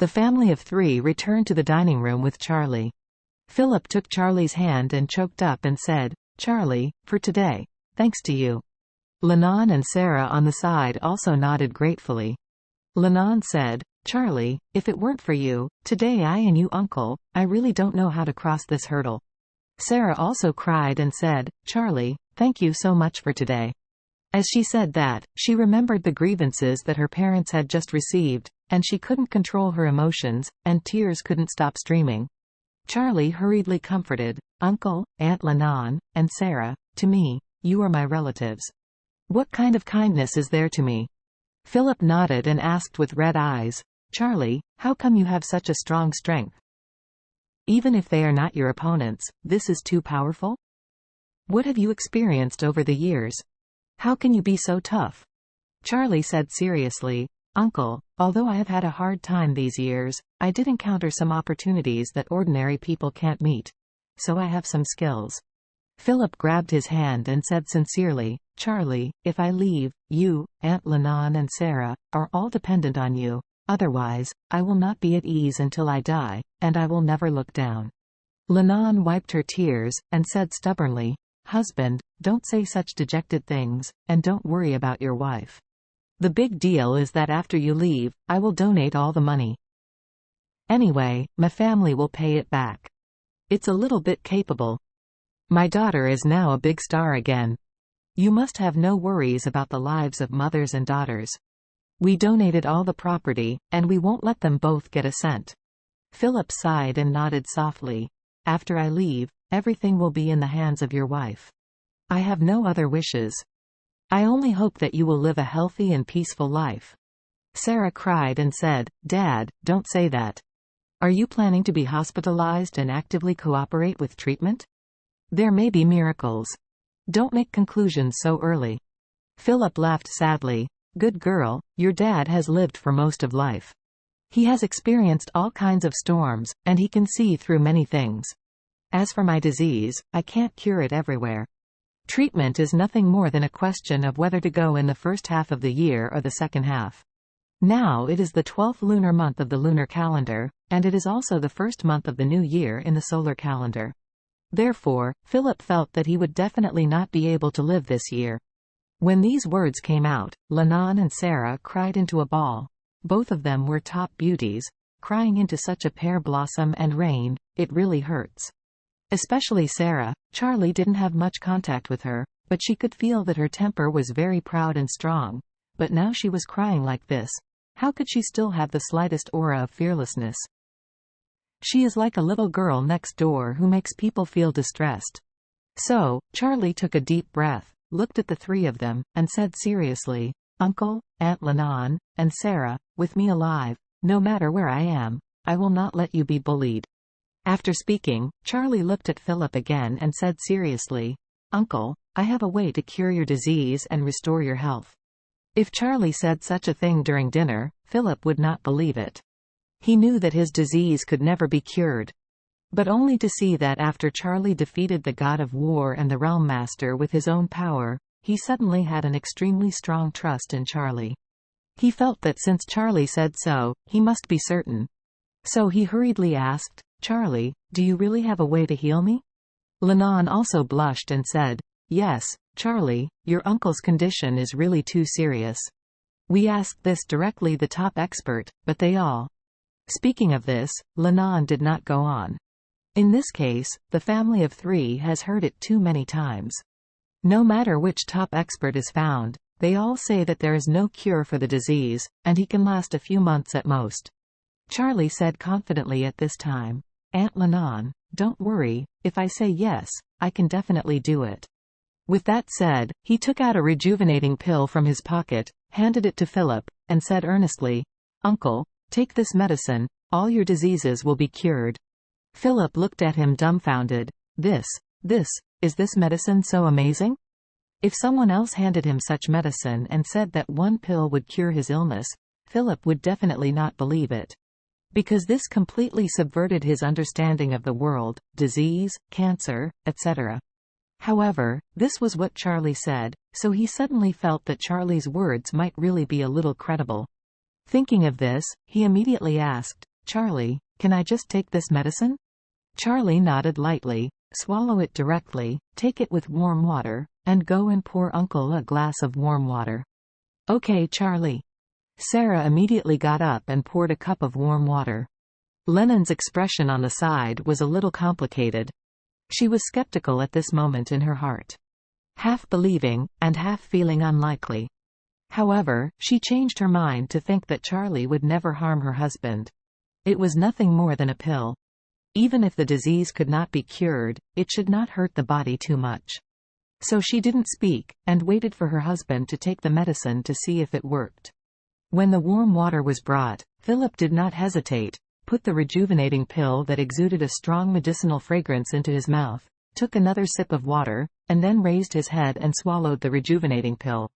The family of three returned to the dining room with Charlie. Philip took Charlie's hand and choked up and said, "Charlie, for today. Thanks to you." Lennon and Sarah on the side also nodded gratefully. Lennon said, "Charlie, if it weren't for you, today I and you uncle, I really don't know how to cross this hurdle." Sarah also cried and said, "Charlie, thank you so much for today." As she said that, she remembered the grievances that her parents had just received, and she couldn't control her emotions, and tears couldn't stop streaming. Charlie hurriedly comforted, "Uncle, Aunt Lennon, and Sarah, to me, you are my relatives. What kind of kindness is there to me?" Philip nodded and asked with red eyes, "Charlie, how come you have such a strong strength? Even if they are not your opponents, this is too powerful? What have you experienced over the years? How can you be so tough?" Charlie said seriously, "Uncle, although I have had a hard time these years, I did encounter some opportunities that ordinary people can't meet. So I have some skills." Philip grabbed his hand and said sincerely, "Charlie, if I leave, you, Aunt Lennon and Sarah, are all dependent on you. Otherwise, I will not be at ease until I die, and I will never look down." Lennon wiped her tears, and said stubbornly, "Husband, don't say such dejected things, and don't worry about your wife. The big deal is that after you leave, I will donate all the money. Anyway, my family will pay it back. It's a little bit capable. My daughter is now a big star again. You must have no worries about the lives of mothers and daughters. We donated all the property, and we won't let them both get a cent." Philip sighed and nodded softly. "After I leave, everything will be in the hands of your wife. I have no other wishes. I only hope that you will live a healthy and peaceful life." Sarah cried and said, "Dad, don't say that. Are you planning to be hospitalized and actively cooperate with treatment? There may be miracles. Don't make conclusions so early." Philip laughed sadly. "Good girl, your dad has lived for most of life. He has experienced all kinds of storms, and he can see through many things. As for my disease, I can't cure it everywhere. Treatment is nothing more than a question of whether to go in the first half of the year or the second half. Now it is the 12th lunar month of the lunar calendar, and it is also the first month of the new year in the solar calendar. Therefore, Philip felt that he would definitely not be able to live this year." When these words came out, Lennon and Sarah cried into a ball. Both of them were top beauties. Crying into such a pear blossom and rain, it really hurts. Especially Sarah. Charlie didn't have much contact with her, but she could feel that her temper was very proud and strong. But now she was crying like this. How could she still have the slightest aura of fearlessness? She is like a little girl next door who makes people feel distressed. So, Charlie took a deep breath, looked at the three of them, and said seriously, "Uncle, Aunt Lennon, and Sarah, with me alive, no matter where I am, I will not let you be bullied." After speaking, Charlie looked at Philip again and said seriously, "Uncle, I have a way to cure your disease and restore your health." If Charlie said such a thing during dinner, Philip would not believe it. He knew that his disease could never be cured. But only to see that after Charlie defeated the god of war and the realm master with his own power, he suddenly had an extremely strong trust in Charlie. He felt that since Charlie said so, he must be certain. So he hurriedly asked, "Charlie, do you really have a way to heal me?" Lennon also blushed and said, "Yes, Charlie, your uncle's condition is really too serious. We asked this directly the top expert, but they all." Speaking of this, Lennon did not go on. In this case, the family of three has heard it too many times. No matter which top expert is found, they all say that there is no cure for the disease, and he can last a few months at most. Charlie said confidently at this time, "Aunt Lennon, don't worry, if I say yes, I can definitely do it." With that said, he took out a rejuvenating pill from his pocket, handed it to Philip, and said earnestly, "Uncle, take this medicine, all your diseases will be cured." Philip looked at him dumbfounded. Is this medicine so amazing? If someone else handed him such medicine and said that one pill would cure his illness, Philip would definitely not believe it. Because this completely subverted his understanding of the world, disease, cancer, etc. However, this was what Charlie said, so he suddenly felt that Charlie's words might really be a little credible. Thinking of this, he immediately asked, "Charlie, can I just take this medicine?" Charlie nodded lightly. "Swallow it directly, take it with warm water, and go and pour Uncle a glass of warm water." "Okay, Charlie." Sarah immediately got up and poured a cup of warm water. Lennon's expression on the side was a little complicated. She was skeptical at this moment in her heart. Half believing, and half feeling unlikely. However, she changed her mind to think that Charlie would never harm her husband. It was nothing more than a pill. Even if the disease could not be cured, it should not hurt the body too much. So she didn't speak, and waited for her husband to take the medicine to see if it worked. When the warm water was brought, Philip did not hesitate, put the rejuvenating pill that exuded a strong medicinal fragrance into his mouth, took another sip of water, and then raised his head and swallowed the rejuvenating pill.